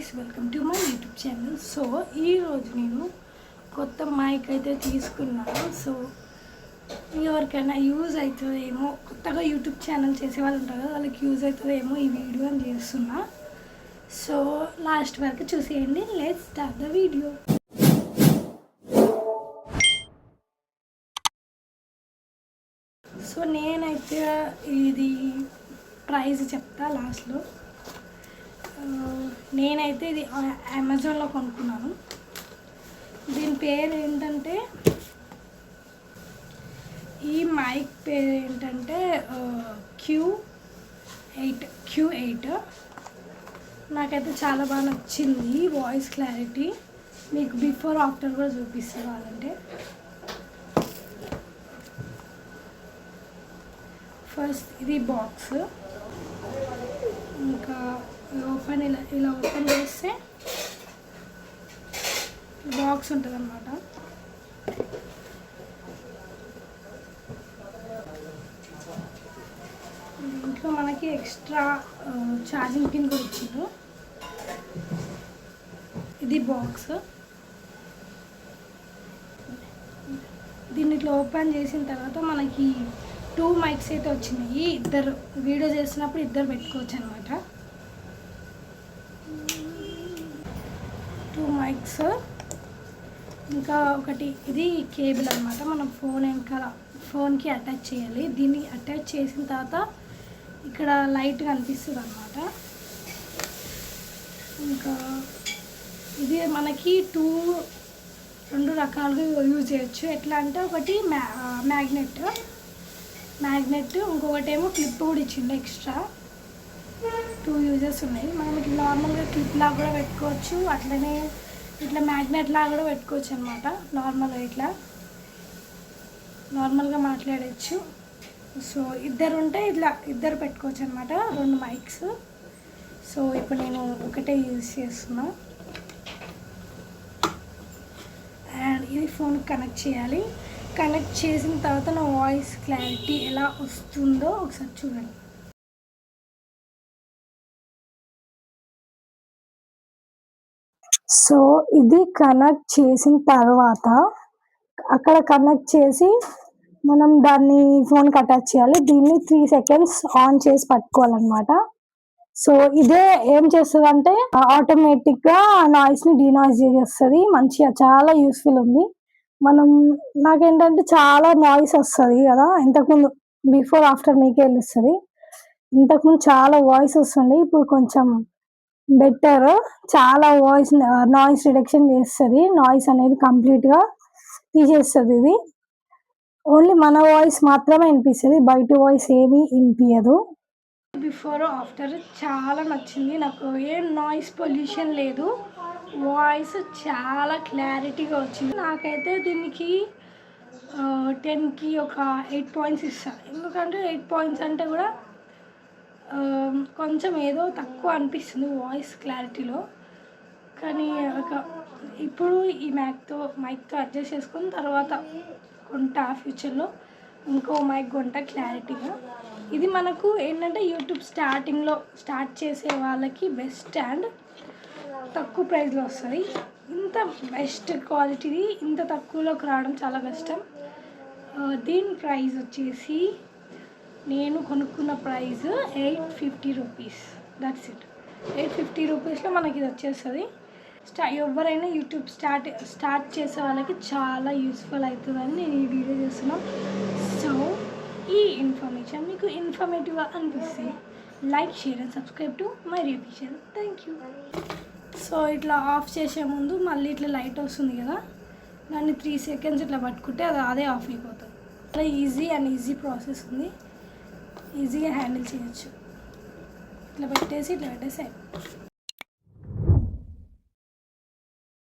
Guys, welcome to my YouTube channel. So ఈరోజు నేను కొత్త మైక్ అయితే తీసుకున్నాను. సో ఎవరికైనా యూజ్ అవుతుందేమో, కొత్తగా యూట్యూబ్ ఛానల్ చేసే వాళ్ళు ఉంటారు కదా, వాళ్ళకి యూజ్ అవుతుందేమో ఈ వీడియో అని చేస్తున్నా. సో లాస్ట్ వరకు చూసేయండి. Let's start the video. So నేనైతే ఇది ప్రైస్ చెప్తా లాస్ట్లో. నేనైతే ఇది అమెజాన్లో కొనుక్కున్నాను. దీని పేరు ఏంటంటే, ఈ మైక్ పేరు ఏంటంటే Q8. నాకైతే చాలా బాగా నచ్చింది. వాయిస్ క్లారిటీ మీకు బిఫోర్ ఆఫ్టర్ కూడా చూపిస్తారు కావాలంటే. ఫస్ట్ ఇది బాక్స్, ఇంకా ఇలా ఓపెన్ చేస్తే బాక్స్ ఉంటుంది అన్నమాట. దీంట్లో మనకి ఎక్స్ట్రా ఛార్జింగ్ పిన్ కూడా ఇచ్చిండ్రు. ఇది బాక్స్. దీన్ని ఇట్లా ఓపెన్ చేసిన తర్వాత మనకి 2 మైక్స్ అయితే వచ్చినాయి. ఇద్దరు వీడియో చేసినప్పుడు ఇద్దరు పెట్టుకోవచ్చు అనమాట. 2 మైక్స్. ఇంకా ఒకటి ఇది కేబుల్ అనమాట. మనం ఫోన్కి అటాచ్ చేయాలి. దీన్ని అటాచ్ చేసిన తర్వాత ఇక్కడ లైట్ కనిపిస్తుంది అనమాట. ఇంకా ఇది మనకి రెండు రకాలుగా యూజ్ చేయొచ్చు. ఎట్లా అంటే ఒకటి మ్యాగ్నెట్, ఇంకొకటి ఏమో క్లిప్ కూడా ఇచ్చిండు. ఎక్స్ట్రా 2 యూజెస్ ఉన్నాయి. మనం ఇట్లా నార్మల్గా క్లిప్ లాగా కూడా పెట్టుకోవచ్చు, అట్లనే ఇట్లా మ్యాగ్నెట్ లాగా కూడా పెట్టుకోవచ్చు అనమాట. నార్మల్గా మాట్లాడచ్చు. సో ఇద్దరు ఉంటే ఇద్దరు పెట్టుకోవచ్చు అనమాట, 2 మైక్స్. సో ఇప్పుడు నేను ఒకటే యూజ్ చేస్తున్నా. అండ్ ఇది ఫోన్కి కనెక్ట్ చేయాలి. కనెక్ట్ చేసిన తర్వాత నా వాయిస్ క్లారిటీ ఎలా వస్తుందో ఒకసారి చూడండి. సో ఇది కనెక్ట్ చేసిన తర్వాత అక్కడ కనెక్ట్ చేసి మనం దాన్ని ఫోన్కి అటాచ్ చేయాలి. దీన్ని 3 సెకండ్స్ ఆన్ చేసి పట్టుకోవాలన్నమాట. సో ఇదే ఏం చేస్తుంది అంటే ఆటోమేటిక్గా నాయిస్ని డీనాయిస్ చేసేస్తుంది. మంచిగా చాలా యూస్ఫుల్ ఉంది. నాకేంటంటే చాలా నాయిస్ వస్తుంది కదా, ఇంతకుముందు బిఫోర్ ఆఫ్టర్ మీకే తెలుస్తుంది. ఇంతకుముందు చాలా వాయిస్ వస్తుంది, ఇప్పుడు కొంచెం బెటర్. చాలా నాయిస్ రిడక్షన్ చేస్తుంది. నాయిస్ అనేది కంప్లీట్గా తీసేస్తుంది. ఇది ఓన్లీ మన వాయిస్ మాత్రమే వినిపిస్తుంది, బయట వాయిస్ ఏమీ వినిపించదు. బిఫోర్ ఆఫ్టర్ చాలా నచ్చింది నాకు. ఏం నాయిస్ పొల్యూషన్ లేదు, వాయిస్ చాలా క్లారిటీగా వచ్చింది. నాకైతే దీనికి 10కి ఒక 8 పాయింట్స్ ఇస్తాను. ఎందుకంటే 8 పాయింట్స్ అంటే కూడా కొంచెం ఏదో తక్కువ అనిపిస్తుంది వాయిస్ క్లారిటీలో. కానీ ఇప్పుడు ఈ మైక్తో అడ్జస్ట్ చేసుకుని తర్వాత ఫ్యూచర్లో ఇంకో మైక్ కొంటా క్లారిటీగా. ఇది మనకు ఏంటంటే యూట్యూబ్ స్టార్ట్ చేసే వాళ్ళకి బెస్ట్ అండ్ తక్కువ ప్రైస్లో వస్తుంది. ఇంత బెస్ట్ క్వాలిటీది ఇంత తక్కువలోకి రావడం చాలా కష్టం. దీని ప్రైస్ వచ్చేసి నేను కొనుక్కున్న ప్రైస్ 850 రూపీస్. That's it. 850 రూపీస్లో మనకి ఇది వచ్చేస్తుంది. ఎవరైనా యూట్యూబ్ స్టార్ట్ చేసే వాళ్ళకి చాలా యూస్ఫుల్ అవుతుందని నేను ఈ వీడియో చేస్తున్నాను. సో ఈ ఇన్ఫర్మేషన్ మీకు ఇన్ఫర్మేటివ్గా అనిపిస్తే like, share and subscribe to my YouTube channel. Thank you. So ఇట్లా ఆఫ్ చేసే ముందు మళ్ళీ ఇట్లా లైట్ వస్తుంది కదా, దాన్ని 3 సెకండ్స్ ఇట్లా పట్టుకుంటే అదే ఆఫ్ అయిపోతుంది. చాలా ఈజీ ప్రాసెస్ ఉంది. ఈజీగా హ్యాండిల్ చేయొచ్చు. ఇట్లా పెట్టేసి